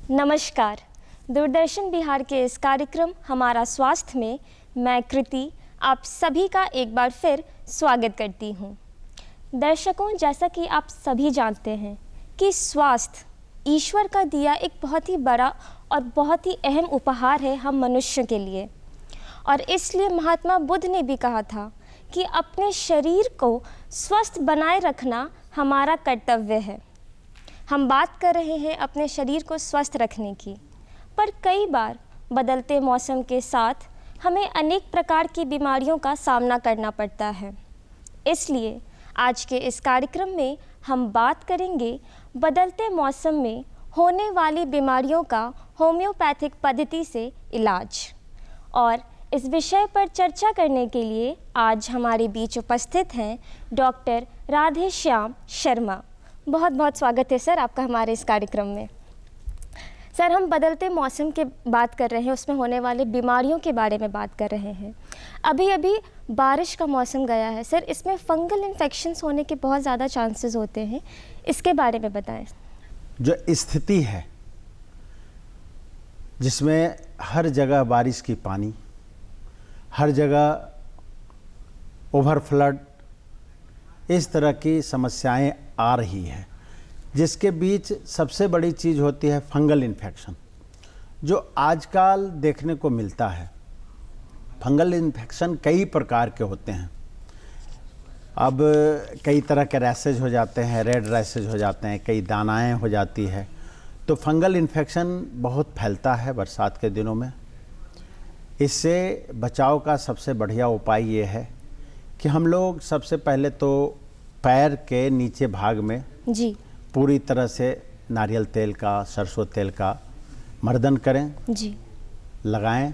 नमस्कार। दूरदर्शन बिहार के इस कार्यक्रम हमारा स्वास्थ्य में मैं कृति आप सभी का एक बार फिर स्वागत करती हूँ। दर्शकों, जैसा कि आप सभी जानते हैं कि स्वास्थ्य ईश्वर का दिया एक बहुत ही बड़ा और बहुत ही अहम उपहार है हम मनुष्य के लिए, और इसलिए महात्मा बुद्ध ने भी कहा था कि अपने शरीर को स्वस्थ बनाए रखना हमारा कर्तव्य है। हम बात कर रहे हैं अपने शरीर को स्वस्थ रखने की, पर कई बार बदलते मौसम के साथ हमें अनेक प्रकार की बीमारियों का सामना करना पड़ता है। इसलिए आज के इस कार्यक्रम में हम बात करेंगे बदलते मौसम में होने वाली बीमारियों का होम्योपैथिक पद्धति से इलाज। और इस विषय पर चर्चा करने के लिए आज हमारे बीच उपस्थित हैं डॉक्टर राधेश्याम शर्मा। बहुत बहुत स्वागत है सर आपका हमारे इस कार्यक्रम में। सर, हम बदलते मौसम के बात कर रहे हैं, उसमें होने वाले बीमारियों के बारे में बात कर रहे हैं। अभी अभी बारिश का मौसम गया है सर, इसमें फंगल इन्फेक्शंस होने के बहुत ज़्यादा चांसेस होते हैं, इसके बारे में बताएं। जो स्थिति है जिसमें हर जगह बारिश की पानी, हर जगह ओवरफ्लड, इस तरह की समस्याएं आ रही है, जिसके बीच सबसे बड़ी चीज़ होती है फंगल इन्फेक्शन, जो आजकल देखने को मिलता है। फंगल इन्फेक्शन कई प्रकार के होते हैं। अब कई तरह के रैसेज हो जाते हैं, रेड रैसेज हो जाते हैं, कई दानाएं हो जाती है। तो फंगल इन्फेक्शन बहुत फैलता है बरसात के दिनों में। इससे बचाव का सबसे बढ़िया उपाय ये है कि हम लोग सबसे पहले तो पैर के नीचे भाग में जी पूरी तरह से नारियल तेल का, सरसों तेल का मर्दन करें, जी लगाएं।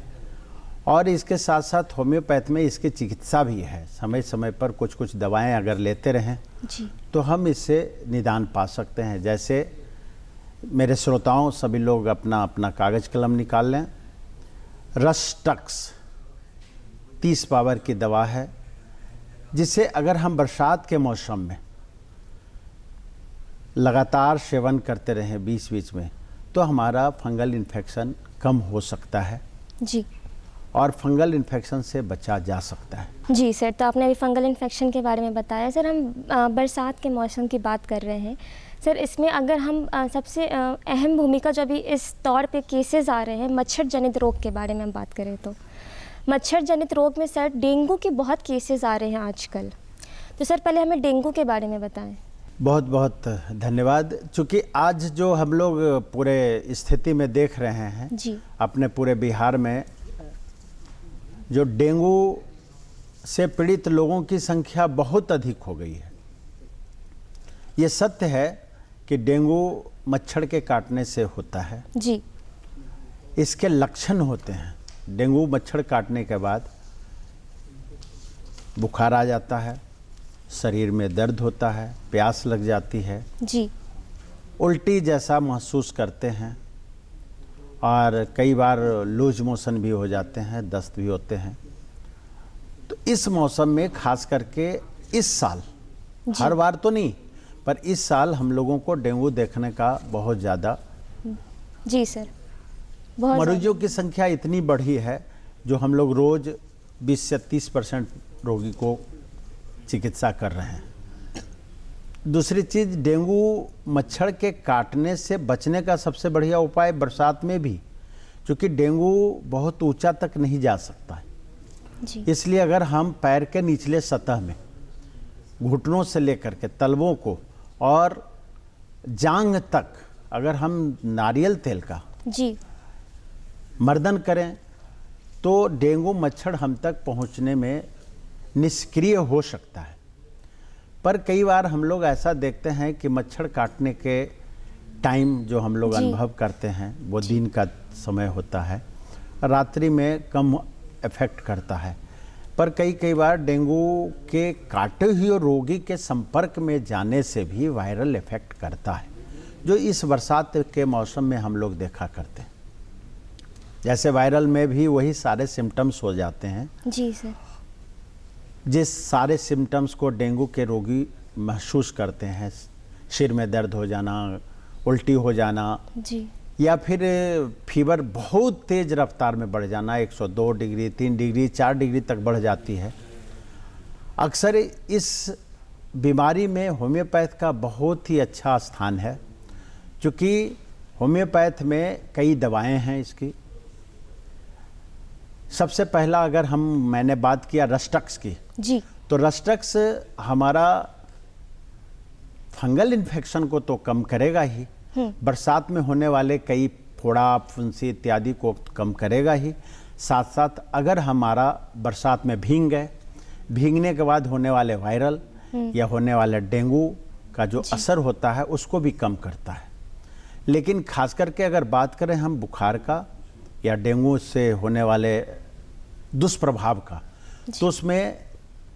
और इसके साथ साथ होम्योपैथ में इसकी चिकित्सा भी है। समय समय पर कुछ कुछ दवाएं अगर लेते रहें जी तो हम इससे निदान पा सकते हैं। जैसे मेरे श्रोताओं सभी लोग अपना अपना कागज़ कलम निकाल लें। रस्टक्स 30 पावर की दवा है, जिसे अगर हम बरसात के मौसम में लगातार सेवन करते रहें बीच बीच में, तो हमारा फंगल इन्फेक्शन कम हो सकता है जी और फंगल इन्फेक्शन से बचा जा सकता है। जी सर, तो आपने अभी फंगल इन्फेक्शन के बारे में बताया। सर, हम बरसात के मौसम की बात कर रहे हैं। सर, इसमें अगर हम सबसे अहम भूमिका जो अभी इस दौर पे केसेस आ रहे हैं मच्छर जनित रोग के बारे में हम बात करें तो मच्छर जनित रोग में सर डेंगू के बहुत केसेस आ रहे हैं आजकल। तो सर पहले हमें डेंगू के बारे में बताएं। बहुत बहुत धन्यवाद। चूँकि आज जो हम लोग पूरे स्थिति में देख रहे हैं जी अपने पूरे बिहार में, जो डेंगू से पीड़ित लोगों की संख्या बहुत अधिक हो गई है। ये सत्य है कि डेंगू मच्छर के काटने से होता है। जी इसके लक्षण होते हैं। डेंगू मच्छर काटने के बाद बुखार आ जाता है, शरीर में दर्द होता है, प्यास लग जाती है, जी उल्टी जैसा महसूस करते हैं, और कई बार लूज मोशन भी हो जाते हैं, दस्त भी होते हैं। तो इस मौसम में खास करके इस साल, हर बार तो नहीं, पर इस साल हम लोगों को डेंगू देखने का बहुत ज़्यादा, जी सर, बहुत मरीजों की संख्या इतनी बढ़ी है जो हम लोग रोज़ 20 से 30% रोगी को चिकित्सा कर रहे हैं। दूसरी चीज़, डेंगू मच्छर के काटने से बचने का सबसे बढ़िया उपाय बरसात में भी, क्योंकि डेंगू बहुत ऊंचा तक नहीं जा सकता है, जी इसलिए अगर हम पैर के निचले सतह में घुटनों से लेकर के तलवों को और जांघ तक अगर हम नारियल तेल का जी मर्दन करें तो डेंगू मच्छर हम तक पहुंचने में निष्क्रिय हो सकता है। पर कई बार हम लोग ऐसा देखते हैं कि मच्छर काटने के टाइम जो हम लोग अनुभव करते हैं वो दिन का समय होता है, रात्रि में कम इफेक्ट करता है। पर कई बार डेंगू के काटे हुए रोगी के संपर्क में जाने से भी वायरल इफेक्ट करता है, जो इस बरसात के मौसम में हम लोग देखा करते हैं। जैसे वायरल में भी वही सारे सिम्टम्स हो जाते हैं। जी सर, जिस सारे सिम्टम्स को डेंगू के रोगी महसूस करते हैं, सिर में दर्द हो जाना, उल्टी हो जाना, जी या फिर फीवर बहुत तेज़ रफ्तार में बढ़ जाना, 102 डिग्री, 3 डिग्री, 4 डिग्री तक बढ़ जाती है। अक्सर इस बीमारी में होम्योपैथ का बहुत ही अच्छा स्थान है, क्योंकि होम्योपैथ में कई दवाएं हैं इसकी। सबसे पहला अगर मैंने बात किया रस्टक्स की जी, तो रस्टक्स हमारा फंगल इन्फेक्शन को तो कम करेगा ही, बरसात में होने वाले कई फोड़ा, फुंसी इत्यादि को कम करेगा ही। साथ साथ अगर हमारा बरसात में भीग गए, भीगने के बाद होने वाले वायरल या होने वाले डेंगू का जो असर होता है उसको भी कम करता है। लेकिन खास करके अगर बात करें हम बुखार का या डेंगू से होने वाले दुष्प्रभाव का, तो उसमें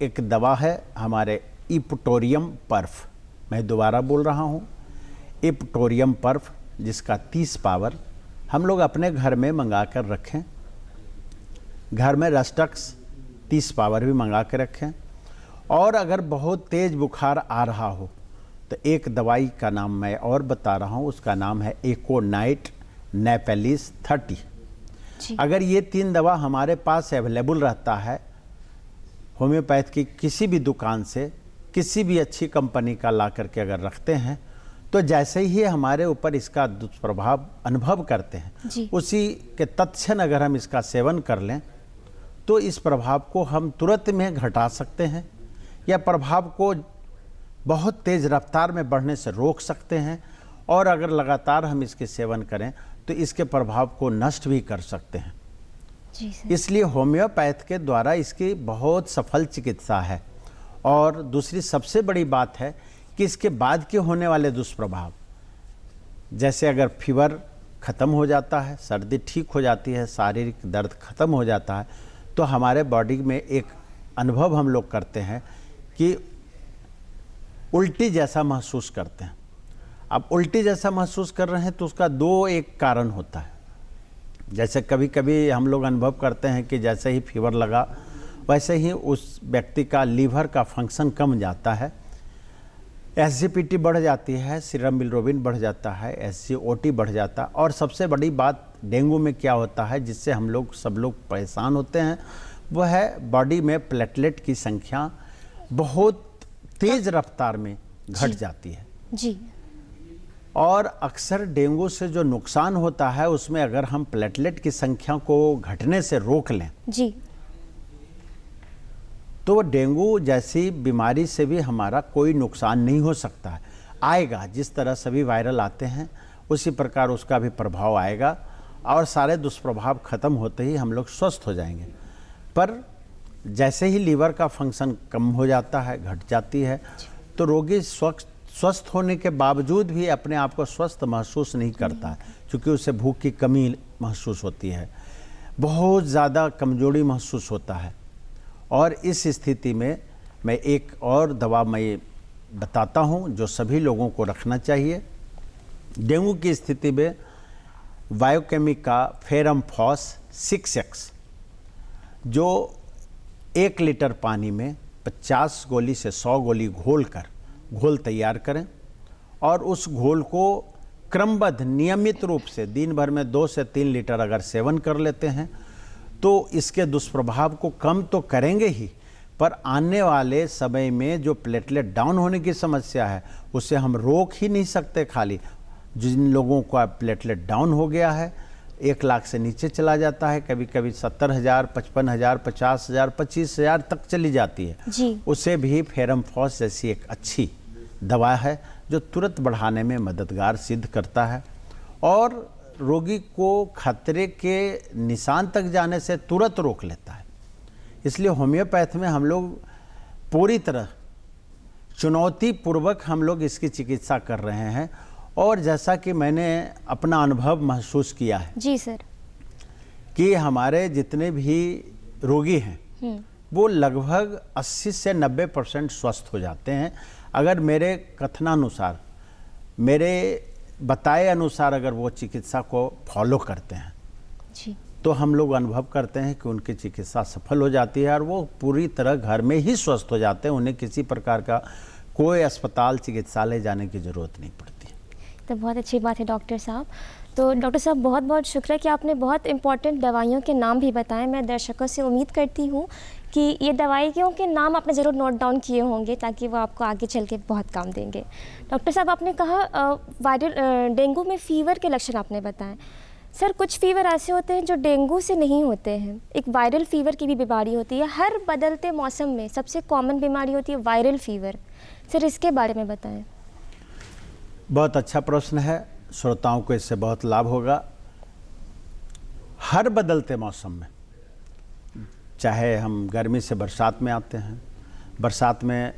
एक दवा है हमारे इप्टोरियम पर्फ। मैं दोबारा बोल रहा हूँ, इप्टोरियम पर्फ, जिसका 30 पावर हम लोग अपने घर में मंगा कर रखें। घर में रस्टक्स 30 पावर भी मंगा कर रखें। और अगर बहुत तेज़ बुखार आ रहा हो तो एक दवाई का नाम मैं और बता रहा हूँ, उसका नाम है एकोनाइट नेपेलिस 30। अगर ये 3 दवा हमारे पास अवेलेबल रहता है होम्योपैथ की किसी भी दुकान से, किसी भी अच्छी कंपनी का ला करके अगर रखते हैं, तो जैसे ही हमारे ऊपर इसका दुष्प्रभाव अनुभव करते हैं, उसी के तत्क्षण अगर हम इसका सेवन कर लें तो इस प्रभाव को हम तुरंत में घटा सकते हैं या प्रभाव को बहुत तेज़ रफ्तार में बढ़ने से रोक सकते हैं। और अगर लगातार हम इसके सेवन करें तो इसके प्रभाव को नष्ट भी कर सकते हैं। जी सर। इसलिए होम्योपैथ के द्वारा इसकी बहुत सफल चिकित्सा है। और दूसरी सबसे बड़ी बात है कि इसके बाद के होने वाले दुष्प्रभाव, जैसे अगर फीवर ख़त्म हो जाता है, सर्दी ठीक हो जाती है, शारीरिक दर्द ख़त्म हो जाता है, तो हमारे बॉडी में एक अनुभव हम लोग करते हैं कि उल्टी जैसा महसूस करते हैं। अब उल्टी जैसा महसूस कर रहे हैं तो उसका एक कारण होता है। जैसे कभी कभी हम लोग अनुभव करते हैं कि जैसे ही फीवर लगा वैसे ही उस व्यक्ति का लीवर का फंक्शन कम जाता है, एसजीपीटी बढ़ जाती है, सीरम बिलिरुबिन बढ़ जाता है, एसजीओटी बढ़ जाता है। और सबसे बड़ी बात डेंगू में क्या होता है जिससे हम सब लोग परेशान होते हैं, वो है बॉडी में प्लेटलेट की संख्या बहुत तेज़ रफ्तार में घट जाती है। जी। और अक्सर डेंगू से जो नुकसान होता है उसमें अगर हम प्लेटलेट की संख्या को घटने से रोक लें जी, तो डेंगू जैसी बीमारी से भी हमारा कोई नुकसान नहीं हो सकता है। आएगा, जिस तरह सभी वायरल आते हैं उसी प्रकार उसका भी प्रभाव आएगा और सारे दुष्प्रभाव खत्म होते ही हम लोग स्वस्थ हो जाएंगे। पर जैसे ही लीवर का फंक्शन कम हो जाता है, घट जाती है, तो रोगी स्वस्थ होने के बावजूद भी अपने आप को स्वस्थ महसूस नहीं करता है, क्योंकि उसे भूख की कमी महसूस होती है, बहुत ज़्यादा कमजोरी महसूस होता है। और इस स्थिति में मैं एक और दवा मैं बताता हूं जो सभी लोगों को रखना चाहिए। डेंगू की स्थिति में बायोकेमिक का फेरम फॉस 6X, जो 1 लीटर पानी में 50 गोली से 100 गोली घोल तैयार करें और उस घोल को क्रमबद्ध नियमित रूप से दिन भर में 2 से 3 लीटर अगर सेवन कर लेते हैं तो इसके दुष्प्रभाव को कम तो करेंगे ही, पर आने वाले समय में जो प्लेटलेट डाउन होने की समस्या है उसे हम रोक ही नहीं सकते। खाली जिन लोगों का प्लेटलेट डाउन हो गया है 1 लाख से नीचे चला जाता है, कभी कभी 70,000, 55,000, 50,000, 25,000 तक चली जाती है जी। उसे भी फेरम फॉस जैसी एक अच्छी दवा है जो तुरंत बढ़ाने में मददगार सिद्ध करता है और रोगी को खतरे के निशान तक जाने से तुरंत रोक लेता है। इसलिए होम्योपैथ में हम लोग पूरी तरह चुनौतीपूर्वक हम लोग इसकी चिकित्सा कर रहे हैं। और जैसा कि मैंने अपना अनुभव महसूस किया है जी सर, कि हमारे जितने भी रोगी हैं वो लगभग 80 से 90% स्वस्थ हो जाते हैं। अगर मेरे कथनानुसार, मेरे बताए अनुसार अगर वो चिकित्सा को फॉलो करते हैं जी, तो हम लोग अनुभव करते हैं कि उनकी चिकित्सा सफल हो जाती है और वो पूरी तरह घर में ही स्वस्थ हो जाते हैं। उन्हें किसी प्रकार का कोई अस्पताल चिकित्सालय जाने की ज़रूरत नहीं पड़ती। तो बहुत अच्छी बात है डॉक्टर साहब। तो डॉक्टर साहब बहुत बहुत शुक्रिया कि आपने बहुत इंपॉर्टेंट दवाइयों के नाम भी बताए। मैं दर्शकों से उम्मीद करती हूँ कि ये दवाइयों के नाम आपने ज़रूर नोट डाउन किए होंगे ताकि वो आपको आगे चल के बहुत काम देंगे। डॉक्टर साहब आपने कहा वायरल डेंगू में फ़ीवर के लक्षण आपने बताए। सर कुछ फ़ीवर ऐसे होते हैं जो डेंगू से नहीं होते हैं, एक वायरल फ़ीवर की भी बीमारी होती है। हर बदलते मौसम में सबसे कॉमन बीमारी होती है वायरल फ़ीवर। सर इसके बारे में बताएं। बहुत अच्छा प्रश्न है, श्रोताओं को इससे बहुत लाभ होगा। हर बदलते मौसम में, चाहे हम गर्मी से बरसात में आते हैं, बरसात में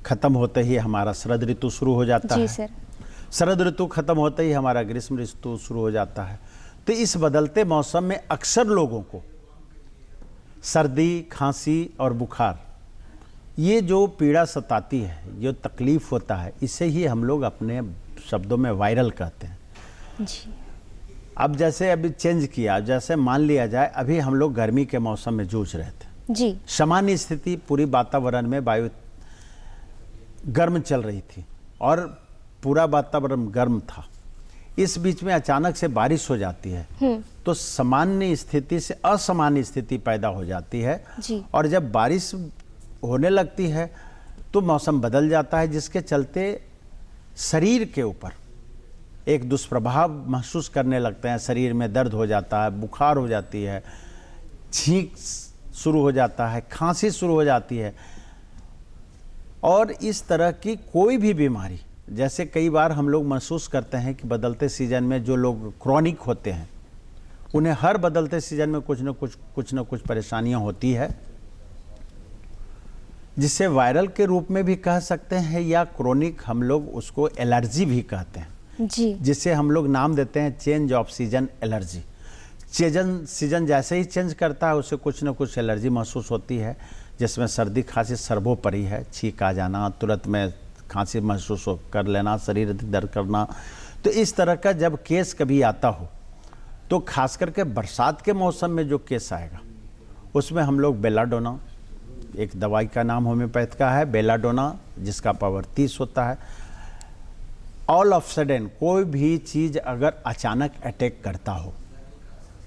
ख़त्म होते ही हमारा शरद ऋतु शुरू हो जाता है। जी सर। शरद ऋतु ख़त्म होते ही हमारा ग्रीष्म ऋतु शुरू हो जाता है। तो इस बदलते मौसम में अक्सर लोगों को सर्दी, खांसी और बुखार, ये जो पीड़ा सताती है, जो तकलीफ़ होता है, इसे ही हम लोग अपने शब्दों में वायरल कहते हैं। जी। अब जैसे अभी चेंज किया, जैसे मान लिया जाए अभी हम लोग गर्मी के मौसम में जूझ रहे थे। जी। सामान्य स्थिति, पूरी वातावरण में वायु गर्म चल रही थी और पूरा वातावरण गर्म था। इस बीच में अचानक से बारिश हो जाती है तो सामान्य स्थिति से असामान्य स्थिति पैदा हो जाती है। जी। और जब बारिश होने लगती है तो मौसम बदल जाता है, जिसके चलते शरीर के ऊपर एक दुष्प्रभाव महसूस करने लगते हैं। शरीर में दर्द हो जाता है, बुखार हो जाती है, छींक शुरू हो जाता है, खांसी शुरू हो जाती है। और इस तरह की कोई भी बीमारी, जैसे कई बार हम लोग महसूस करते हैं कि बदलते सीजन में जो लोग क्रॉनिक होते हैं, उन्हें हर बदलते सीजन में कुछ न कुछ परेशानियां होती है, जिसे वायरल के रूप में भी कह सकते हैं या क्रोनिक हम लोग उसको एलर्जी भी कहते हैं। जी। जिसे हम लोग नाम देते हैं change off season allergy. Season जैसे ही चेंज करता है उसे कुछ न कुछ एलर्जी महसूस होती है, जिसमें सर्दी खांसी सर्वोपरि है। छींक आ जाना, तुरंत में खांसी महसूस कर लेना, शरीर दर्द करना। तो इस तरह का जब केस कभी आता हो तो खास करके बरसात के मौसम में जो केस आएगा उसमें हम लोग बेलाडोना, एक दवाई का नाम होम्योपैथ का है बेलाडोना, जिसका पावर 30 होता है। ऑल ऑफ सडन कोई भी चीज़ अगर अचानक अटैक करता हो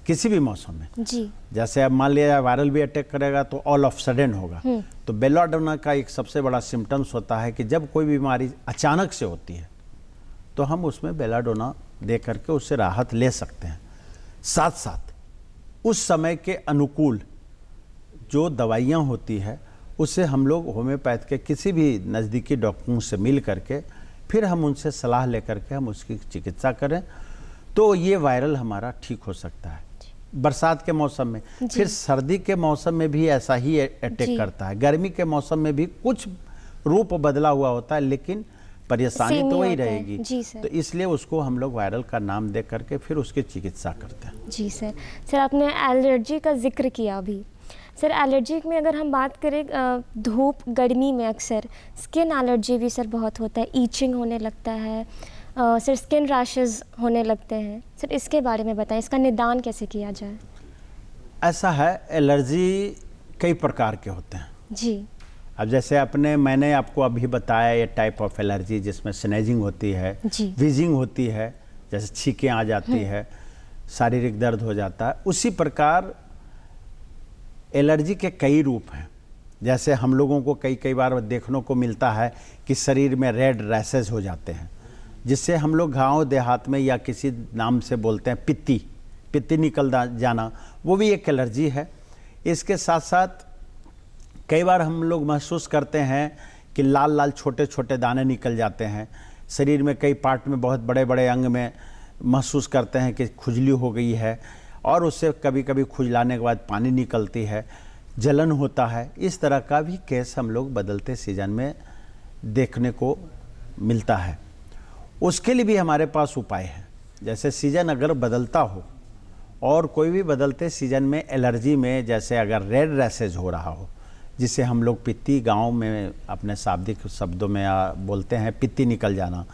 किसी भी मौसम में, जी। जैसे अब मान लिया वायरल भी अटैक करेगा तो ऑल ऑफ सडन होगा। तो बेलाडोना का एक सबसे बड़ा सिम्टम्स होता है कि जब कोई बीमारी अचानक से होती है तो हम उसमें बेलाडोना दे करके उससे राहत ले सकते हैं। साथ साथ उस समय के अनुकूल जो दवाइयाँ होती है उससे हम लोग होम्योपैथ के किसी भी नज़दीकी डॉक्टरों से मिल करके फिर हम उनसे सलाह लेकर के हम उसकी चिकित्सा करें तो ये वायरल हमारा ठीक हो सकता है। बरसात के मौसम में, फिर सर्दी के मौसम में भी ऐसा ही अटैक करता है। गर्मी के मौसम में भी कुछ रूप बदला हुआ होता है, लेकिन परेशानी तो वही रहेगी। तो इसलिए उसको हम लोग वायरल का नाम दे करके फिर उसकी चिकित्सा करते हैं। जी सर। सर आपने एलर्जी का जिक्र किया अभी। सर एलर्जी में अगर हम बात करें, धूप गर्मी में अक्सर स्किन एलर्जी भी सर बहुत होता है, ईचिंग होने लगता है, सर स्किन रैशेस होने लगते हैं। सर इसके बारे में बताएं, इसका निदान कैसे किया जाए? ऐसा है, एलर्जी कई प्रकार के होते हैं। जी। अब जैसे मैंने आपको अभी बताया ये टाइप ऑफ एलर्जी जिसमें स्नेजिंग होती है, वीजिंग होती है, जैसे छींकें आ जाती है, शारीरिक दर्द हो जाता है। उसी प्रकार एलर्जी के कई रूप हैं। जैसे हम लोगों को कई बार देखने को मिलता है कि शरीर में रेड रैशेज हो जाते हैं, जिससे हम लोग गाँव देहात में या किसी नाम से बोलते हैं पित्ती निकल जाना, वो भी एक एलर्जी है। इसके साथ साथ कई बार हम लोग महसूस करते हैं कि लाल लाल छोटे छोटे दाने निकल जाते हैं शरीर में, कई पार्ट में, बहुत बड़े बड़े अंग में महसूस करते हैं कि खुजली हो गई है, और उससे कभी कभी खुजलाने के बाद पानी निकलती है, जलन होता है। इस तरह का भी केस हम लोग बदलते सीजन में देखने को मिलता है। उसके लिए भी हमारे पास उपाय है। जैसे सीजन अगर बदलता हो और कोई भी बदलते सीजन में एलर्जी में, जैसे अगर रेड रैशेज हो रहा हो, जिसे हम लोग पित्ती गांव में अपने शाब्दिक शब्दों में बोलते हैं पित्ती निकल जाना,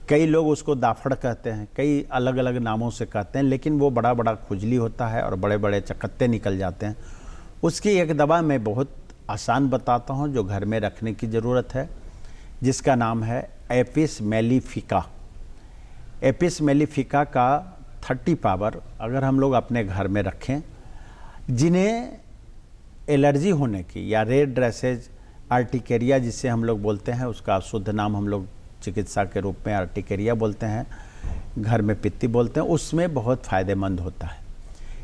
कई लोग उसको दाफड़ कहते हैं, कई अलग अलग नामों से कहते हैं, लेकिन वो बड़ा बड़ा खुजली होता है और बड़े बड़े चकत्ते निकल जाते हैं। उसकी एक दवा मैं बहुत आसान बताता हूँ जो घर में रखने की ज़रूरत है, जिसका नाम है एपिस मेलिफिका। एपिस मेलिफिका का 30 पावर अगर हम लोग अपने घर में रखें, जिन्हें एलर्जी होने की या रेड ड्रेसेज आर्टिकेरिया जिसे हम लोग बोलते हैं, उसका शुद्ध नाम हम लोग चिकित्सा के रूप में आर्टिकेरिया बोलते हैं, घर में पित्ती बोलते हैं, उसमें बहुत फ़ायदेमंद होता है।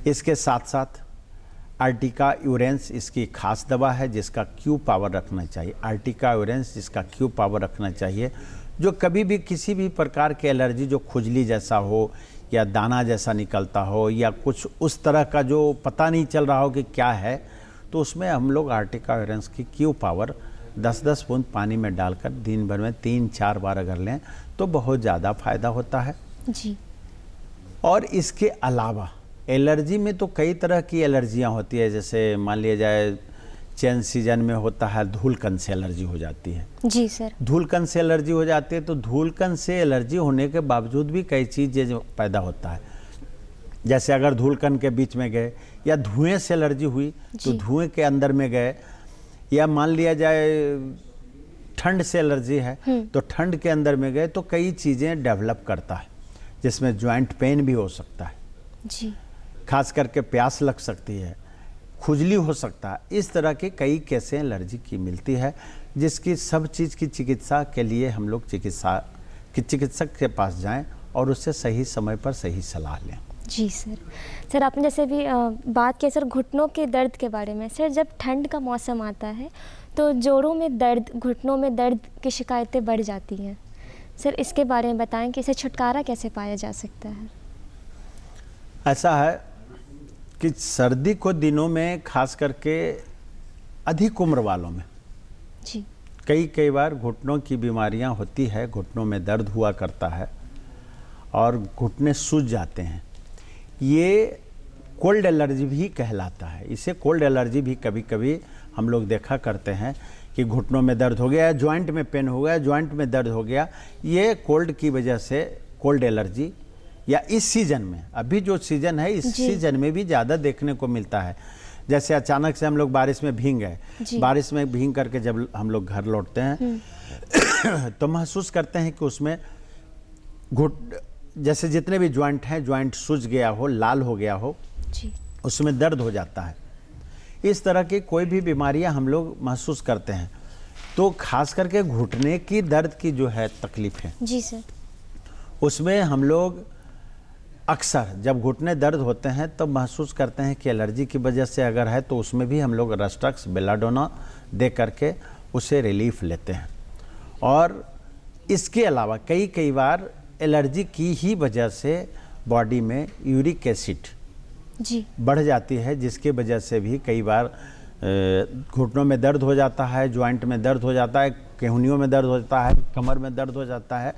इसके साथ साथ आर्टिका यूरेंस इसकी खास दवा है जिसका क्यू पावर रखना चाहिए। आर्टिका यूरेंस जिसका क्यू पावर रखना चाहिए, जो कभी भी किसी भी प्रकार के एलर्जी, जो खुजली जैसा हो या दाना जैसा निकलता हो या कुछ उस तरह का जो पता नहीं चल रहा हो कि क्या है, तो उसमें हम लोग आर्टिका यूरेंस की क्यू पावर 10-10 बूंद पानी में डालकर दिन भर में 3-4 बार अगर लें तो बहुत ज़्यादा फायदा होता है जी। और इसके अलावा एलर्जी में तो कई तरह की एलर्जियां होती है। जैसे मान लिया जाए चैन सीजन में होता है, धूलकण से एलर्जी हो जाती है। जी सर। धूलकण से एलर्जी हो जाती है, तो धूलकण से एलर्जी होने के बावजूद भी कई चीज़ें पैदा होता है। जैसे अगर धूलकण के बीच में गए या धुएं से एलर्जी हुई तो धुएं के अंदर में गए, या मान लिया जाए ठंड से एलर्जी है तो ठंड के अंदर में गए, तो कई चीज़ें डेवलप करता है, जिसमें जॉइंट पेन भी हो सकता है जी। खास करके प्यास लग सकती है, खुजली हो सकता है। इस तरह के कई केसें एलर्जी की मिलती है, जिसकी सब चीज़ की चिकित्सा के लिए हम लोग चिकित्सक के पास जाएं और उससे सही समय पर सही सलाह लें। जी सर। सर आपने जैसे भी बात की सर घुटनों के दर्द के बारे में। सर जब ठंड का मौसम आता है तो जोड़ों में दर्द, घुटनों में दर्द की शिकायतें बढ़ जाती हैं। सर इसके बारे में बताएं कि इसे छुटकारा कैसे पाया जा सकता है। ऐसा है कि सर्दी को दिनों में खास करके अधिक उम्र वालों में जी कई बार घुटनों की बीमारियां होती है, घुटनों में दर्द हुआ करता है और घुटने सूज जाते हैं। ये कोल्ड एलर्जी भी कहलाता है। इसे कोल्ड एलर्जी भी कभी कभी हम लोग देखा करते हैं कि घुटनों में दर्द हो गया, जॉइंट में पेन हो गया, जॉइंट में दर्द हो गया। ये कोल्ड की वजह से कोल्ड एलर्जी, या इस सीज़न में, अभी जो सीज़न है इस सीज़न में भी ज़्यादा देखने को मिलता है। जैसे अचानक से हम लोग बारिश में भीग गए, बारिश में भीग करके जब हम लोग घर लौटते हैं तो महसूस करते हैं कि उसमें जैसे जितने भी जॉइंट हैं, जॉइंट सूज गया हो, लाल हो गया हो जी, उसमें दर्द हो जाता है। इस तरह की कोई भी बीमारियां हम लोग महसूस करते हैं तो खास करके घुटने की दर्द की जो है तकलीफ है जी सर, उसमें हम लोग अक्सर जब घुटने दर्द होते हैं तब महसूस करते हैं कि एलर्जी की वजह से अगर है तो उसमें भी हम लोग रस्टक्स, बेलाडोना दे करके उसे रिलीफ लेते हैं। और इसके अलावा कई बार एलर्जी की ही वजह से बॉडी में यूरिक एसिड जी बढ़ जाती है, जिसके वजह से भी कई बार घुटनों में दर्द हो जाता है, जॉइंट में दर्द हो जाता है, केहूनियों में दर्द हो जाता है, कमर में दर्द हो जाता है।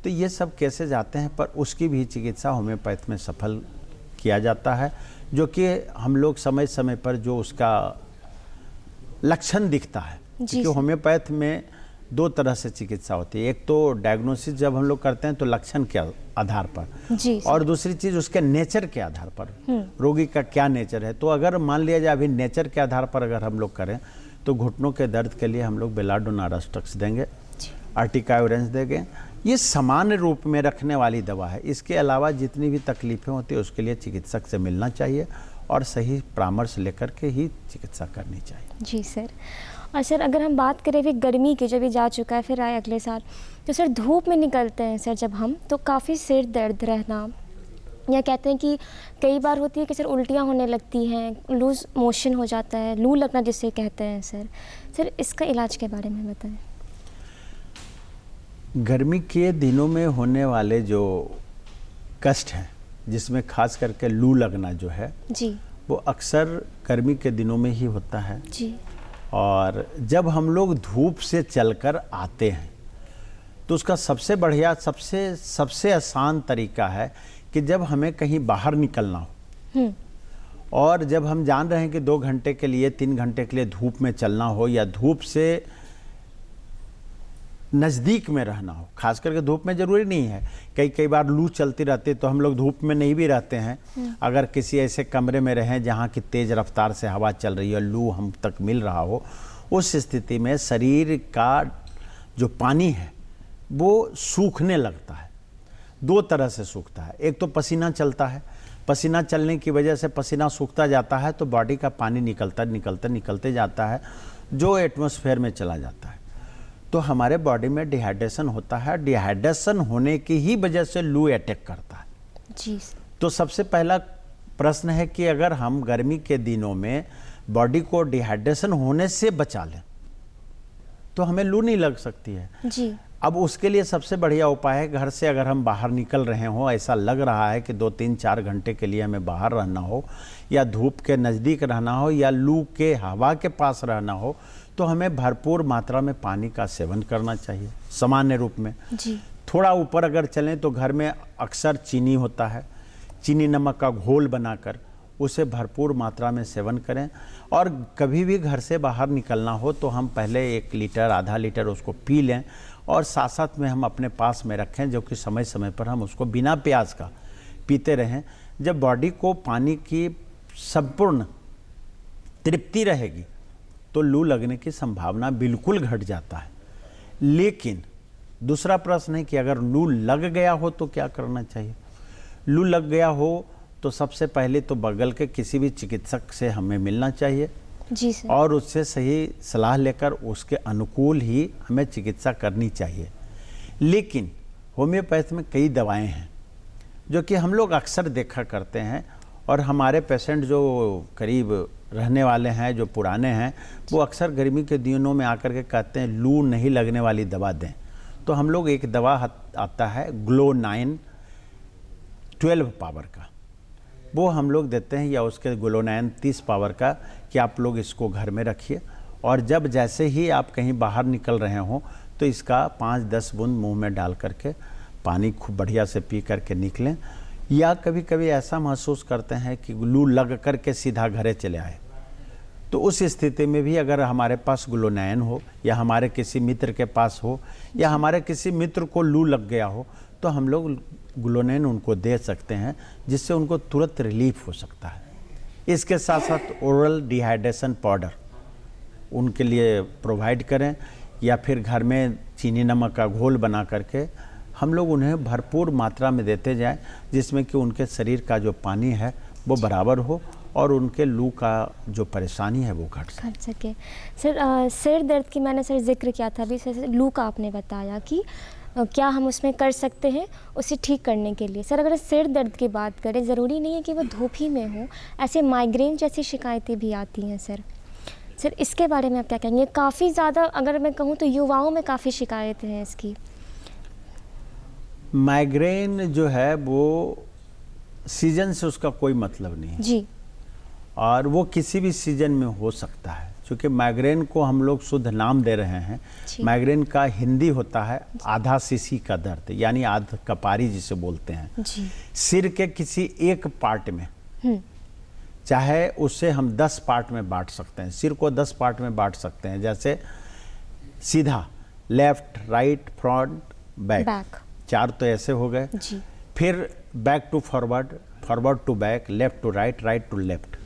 तो ये सब केसेज आते हैं, पर उसकी भी चिकित्सा होम्योपैथ में सफल किया जाता है, जो कि हम लोग समय समय पर जो उसका लक्षण दिखता है, क्योंकि होम्योपैथ में 2 तरह से चिकित्सा होती है। एक तो डायग्नोसिस जब हम लोग करते हैं तो लक्षण के आधार पर जी, और दूसरी चीज़ उसके नेचर के आधार पर, रोगी का क्या नेचर है। तो अगर मान लिया जाए अभी नेचर के आधार पर अगर हम लोग करें तो घुटनों के दर्द के लिए हम लोग बेलाडोना रस्टक्स देंगे, आर्टिका यूरेंस देंगे। ये सामान्य रूप में रखने वाली दवा है। इसके अलावा जितनी भी तकलीफ़ें होती है उसके लिए चिकित्सक से मिलना चाहिए और सही परामर्श लेकर के ही चिकित्सा करनी चाहिए। जी सर। और सर अगर हम बात करें अभी गर्मी की, जब ये जा चुका है फिर आए अगले साल, तो सर धूप में निकलते हैं सर जब हम, तो काफ़ी सिर दर्द रहना, या कहते हैं कि कई बार होती है कि सर उल्टियाँ होने लगती हैं, लूज मोशन हो जाता है, लू लगना जिसे कहते हैं सर इसका इलाज के बारे में बताएं। गर्मी के दिनों में होने वाले जो कष्ट हैं, जिसमें खास करके लू लगना जो है जी, वो अक्सर गर्मी के दिनों में ही होता है जी। और जब हम लोग धूप से चलकर आते हैं तो उसका सबसे बढ़िया, सबसे आसान तरीका है कि जब हमें कहीं बाहर निकलना हो और जब हम जान रहे हैं कि 2 घंटे के लिए, 3 घंटे के लिए धूप में चलना हो या धूप से नज़दीक में रहना हो। खास करके धूप में ज़रूरी नहीं है, कई बार लू चलती रहती है तो हम लोग धूप में नहीं भी रहते हैं। अगर किसी ऐसे कमरे में रहें जहाँ की तेज़ रफ्तार से हवा चल रही है, लू हम तक मिल रहा हो, उस स्थिति में शरीर का जो पानी है वो सूखने लगता है। दो तरह से सूखता है। एक तो पसीना चलता है, पसीना चलने की वजह से पसीना सूखता जाता है तो बॉडी का पानी निकलते जाता है जो एटमॉस्फेयर में चला जाता है, तो हमारे बॉडी में डिहाइड्रेशन होता है। डिहाइड्रेशन होने की ही वजह से लू अटैक करता है। जी। तो सबसे पहला प्रश्न है कि अगर हम गर्मी के दिनों में बॉडी को डिहाइड्रेशन होने से बचा लें तो हमें लू नहीं लग सकती है। जी। अब उसके लिए सबसे बढ़िया उपाय है, घर से अगर हम बाहर निकल रहे हो, ऐसा लग रहा है कि 2-3-4 घंटे के लिए हमें बाहर रहना हो या धूप के नज़दीक रहना हो या लू के हवा के पास रहना हो, तो हमें भरपूर मात्रा में पानी का सेवन करना चाहिए सामान्य रूप में। जी। थोड़ा ऊपर अगर चलें तो घर में अक्सर चीनी होता है, चीनी नमक का घोल बनाकर उसे भरपूर मात्रा में सेवन करें। और कभी भी घर से बाहर निकलना हो तो हम पहले 1 लीटर आधा लीटर उसको पी लें और साथ साथ में हम अपने पास में रखें, जो कि समय समय पर हम उसको बिना प्यास का पीते रहें। जब बॉडी को पानी की संपूर्ण तृप्ति रहेगी तो लू लगने की संभावना बिल्कुल घट जाता है। लेकिन दूसरा प्रश्न है कि अगर लू लग गया हो तो क्या करना चाहिए। लू लग गया हो तो सबसे पहले तो बगल के किसी भी चिकित्सक से हमें मिलना चाहिए। जी सर। और उससे सही सलाह लेकर उसके अनुकूल ही हमें चिकित्सा करनी चाहिए। लेकिन होम्योपैथ में कई दवाएं हैं जो कि हम लोग अक्सर देखा करते हैं, और हमारे पेशेंट जो करीब रहने वाले हैं, जो पुराने हैं, वो अक्सर गर्मी के दिनों में आकर के कहते हैं लू नहीं लगने वाली दवा दें। तो हम लोग एक दवा आता है ग्लो 9 12 पावर का, वो हम लोग देते हैं, या उसके ग्लो 9 30 पावर का, कि आप लोग इसको घर में रखिए और जब जैसे ही आप कहीं बाहर निकल रहे हों तो इसका 5-10 बूंद मुंह में डाल करके पानी खूब बढ़िया से पी करके निकलें। या कभी कभी ऐसा महसूस करते हैं कि लू लग करके सीधा घरे चले आए, तो उस स्थिति में भी अगर हमारे पास ग्लो 9 हो या हमारे किसी मित्र के पास हो या हमारे किसी मित्र को लू लग गया हो तो हम लोग ग्लो 9 उनको दे सकते हैं, जिससे उनको तुरंत रिलीफ हो सकता है। इसके साथ साथ ओरल डिहाइड्रेशन पाउडर उनके लिए प्रोवाइड करें, या फिर घर में चीनी नमक का घोल बना करके हम लोग उन्हें भरपूर मात्रा में देते जाएं, जिसमें कि उनके शरीर का जो पानी है वो बराबर हो और उनके लू का जो परेशानी है वो घट सके। सर सिर दर्द की मैंने सर जिक्र किया था अभी, सर लू का आपने बताया कि क्या हम उसमें कर सकते हैं उसे ठीक करने के लिए। सर अगर सिर दर्द की बात करें, ज़रूरी नहीं है कि वो धूप ही में हो, ऐसे माइग्रेन जैसी शिकायतें भी आती हैं सर। सर इसके बारे में आप क्या कहेंगे? काफ़ी ज़्यादा अगर मैं कहूँ तो युवाओं में काफ़ी शिकायतें हैं इसकी। माइग्रेन जो है वो सीजन से उसका कोई मतलब नहीं है जी। और वो किसी भी सीजन में हो सकता है, क्योंकि माइग्रेन को हम लोग शुद्ध नाम दे रहे हैं। माइग्रेन का हिंदी होता है आधा सीसी का दर्द, यानी आध कपारी जिसे बोलते हैं। जी। सिर के किसी एक पार्ट में, चाहे उससे हम 10 पार्ट में बांट सकते हैं, सिर को 10 पार्ट में बांट सकते हैं, जैसे सीधा, लेफ्ट, राइट, फ्रंट, बैक, 4 तो ऐसे हो गए। फिर back to forward, forward to back, left to right, right to left,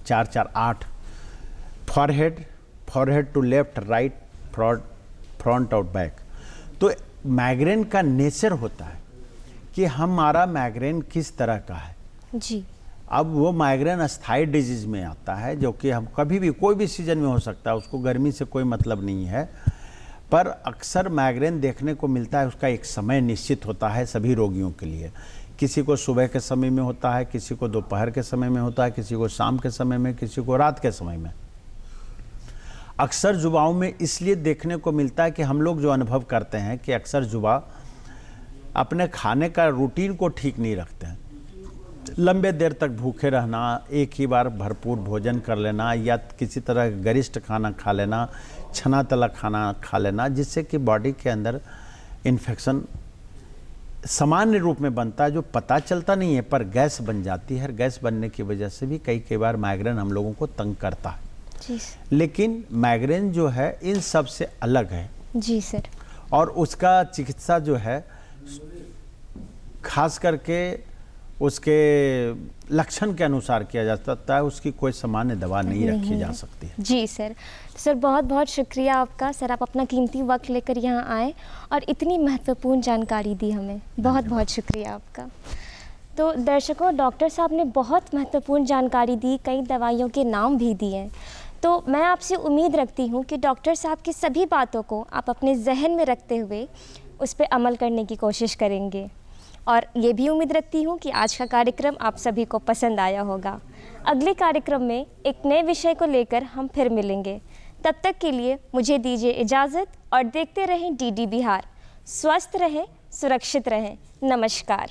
4-4 8। Forehead, forehead to left, right, front और बैक। तो माइग्रेन का नेचर होता है कि हमारा माइग्रेन किस तरह का है। जी। अब वो माइग्रेन अस्थायी डिजीज में आता है, जो कि हम कभी भी कोई भी सीजन में हो सकता है, उसको गर्मी से कोई मतलब नहीं है। पर अक्सर माइग्रेन देखने को मिलता है, उसका एक समय निश्चित होता है सभी रोगियों के लिए। किसी को सुबह के समय में होता है, किसी को दोपहर के समय में होता है, किसी को शाम के समय में, किसी को रात के समय में। अक्सर युवाओं में इसलिए देखने को मिलता है कि हम लोग जो अनुभव करते हैं कि अक्सर युवा अपने खाने का रूटीन को ठीक नहीं रखते हैं, लंबे देर तक भूखे रहना, एक ही बार भरपूर भोजन कर लेना या किसी तरह गरिष्ठ खाना खा लेना, छना तला खाना खा लेना, जिससे कि बॉडी के अंदर इन्फेक्शन सामान्य रूप में बनता है, जो पता चलता नहीं है, पर गैस बन जाती है। गैस बनने की वजह से भी कई बार माइग्रेन हम लोगों को तंग करता है। जी। लेकिन माइग्रेन जो है इन सब से अलग है। जी सर। और उसका चिकित्सा जो है खास करके उसके लक्षण के अनुसार किया जा सकता है, उसकी कोई सामान्य दवा नहीं रखी जा सकती है। जी सर। सर बहुत बहुत शुक्रिया आपका। सर आप अपना कीमती वक्त लेकर यहाँ आए और इतनी महत्वपूर्ण जानकारी दी हमें। बहुत बहुत शुक्रिया आपका। तो दर्शकों, डॉक्टर साहब ने बहुत महत्वपूर्ण जानकारी दी, कई दवाइयों के नाम भी दिए। तो मैं आपसे उम्मीद रखती हूँ कि डॉक्टर साहब की सभी बातों को आप अपने जहन में रखते हुए उस पर अमल करने की कोशिश करेंगे। और ये भी उम्मीद रखती हूँ कि आज का कार्यक्रम आप सभी को पसंद आया होगा। अगले कार्यक्रम में एक नए विषय को लेकर हम फिर मिलेंगे। तब तक के लिए मुझे दीजिए इजाज़त और देखते रहें DD बिहार। स्वस्थ रहें, सुरक्षित रहें। नमस्कार।